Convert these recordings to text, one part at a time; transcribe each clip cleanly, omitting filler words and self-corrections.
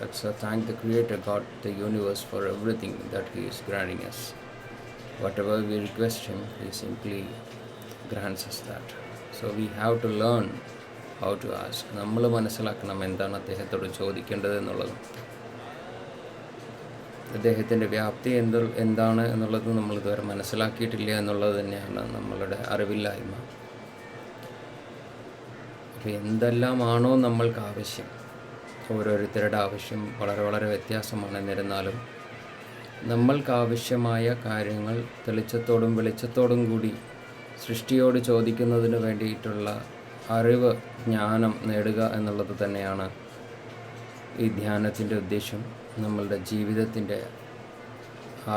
Let's thank the Creator God, the universe, for everything that He is granting us. Whatever we request Him, He simply grants us that. So we have to learn how to ask. നമ്മൾ മനസ്സിലാക്കണം എന്താണ് അദ്ദേഹത്തോട് ചോദിക്കേണ്ടത് എന്നുള്ളത്. അദ്ദേഹത്തിൻ്റെ വ്യാപ്തി എന്താണ് എന്നുള്ളത് നമ്മൾ ഇതുവരെ മനസ്സിലാക്കിയിട്ടില്ല എന്നുള്ളത് തന്നെയാണ് നമ്മളുടെ അറിവില്ലായ്മ. അപ്പോൾ എന്തെല്ലാമാണോ നമ്മൾക്ക് ആവശ്യം, ഓരോരുത്തരുടെ ആവശ്യം വളരെ വളരെ വ്യത്യാസമാണ്. എന്നിരുന്നാലും നമ്മൾക്കാവശ്യമായ കാര്യങ്ങൾ തെളിച്ചത്തോടും വെളിച്ചത്തോടും കൂടി സൃഷ്ടിയോട് ചോദിക്കുന്നതിന് വേണ്ടിയിട്ടുള്ള അറിവ്, ജ്ഞാനം നേടുക എന്നുള്ളത് തന്നെയാണ് ഈ ധ്യാനത്തിൻ്റെ ഉദ്ദേശം, നമ്മളുടെ ജീവിതത്തിൻ്റെ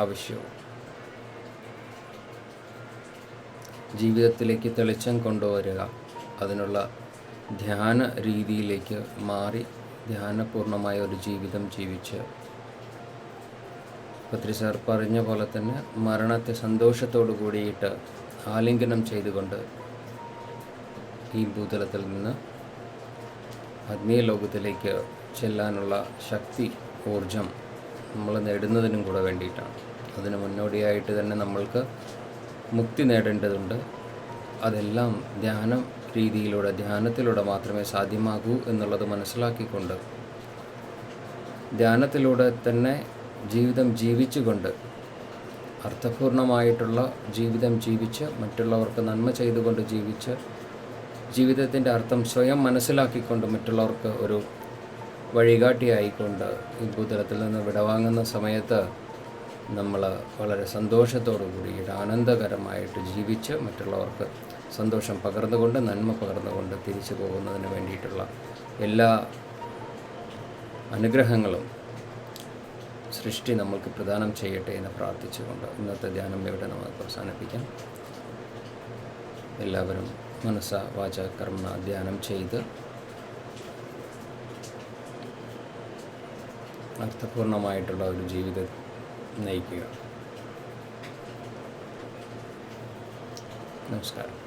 ആവശ്യവും. ജീവിതത്തിലേക്ക് തെളിച്ചം കൊണ്ടുവരിക, അതിനുള്ള ധ്യാന രീതിയിലേക്ക് മാറി ധ്യാനപൂർണമായ ഒരു ജീവിതം ജീവിച്ച് പത്രി സാർ പറഞ്ഞ പോലെ തന്നെ മരണത്തെ സന്തോഷത്തോടു കൂടിയിട്ട് ആലിംഗനം ചെയ്തുകൊണ്ട് ഈ ഭൂതലത്തിൽ നിന്ന് ആത്മീയ ലോകത്തിലേക്ക് ചെല്ലാനുള്ള ശക്തി, ഊർജം നമ്മൾ നേടുന്നതിനും കൂടെ വേണ്ടിയിട്ടാണ്. അതിന് മുന്നോടിയായിട്ട് തന്നെ നമ്മൾക്ക് മുക്തി നേടേണ്ടതുണ്ട്. അതെല്ലാം ധ്യാന രീതിയിലൂടെ, ധ്യാനത്തിലൂടെ മാത്രമേ സാധ്യമാകൂ എന്നുള്ളത് മനസ്സിലാക്കിക്കൊണ്ട് ധ്യാനത്തിലൂടെ തന്നെ ജീവിതം ജീവിച്ചുകൊണ്ട്, അർത്ഥപൂർണമായിട്ടുള്ള ജീവിതം ജീവിച്ച്, മറ്റുള്ളവർക്ക് നന്മ ചെയ്തുകൊണ്ട് ജീവിച്ച്, ജീവിതത്തിൻ്റെ അർത്ഥം സ്വയം മനസ്സിലാക്കിക്കൊണ്ട് മറ്റുള്ളവർക്ക് ഒരു വഴികാട്ടിയായിക്കൊണ്ട് ഈ ഭൂതലത്തിൽ നിന്ന് വിടവാങ്ങുന്ന സമയത്ത് നമ്മൾ വളരെ സന്തോഷത്തോടു കൂടിയിട്ട് ആനന്ദകരമായിട്ട് ജീവിച്ച് മറ്റുള്ളവർക്ക് സന്തോഷം പകർന്നുകൊണ്ട്, നന്മ പകർന്നുകൊണ്ട് തിരിച്ചു പോകുന്നതിന് വേണ്ടിയിട്ടുള്ള എല്ലാ അനുഗ്രഹങ്ങളും സൃഷ്ടി നമ്മൾക്ക് പ്രദാനം ചെയ്യട്ടെ എന്ന് പ്രാർത്ഥിച്ചുകൊണ്ട് ഇന്നത്തെ ധ്യാനം ഇവിടെ നമുക്ക് അവസാനിപ്പിക്കാം. എല്ലാവരും മനസ്സ വാച കർമ്മ ധ്യാനം ചെയ്ത് അർത്ഥപൂർണമായിട്ടുള്ള ഒരു ജീവിതം നയിക്കുക. നമസ്കാരം.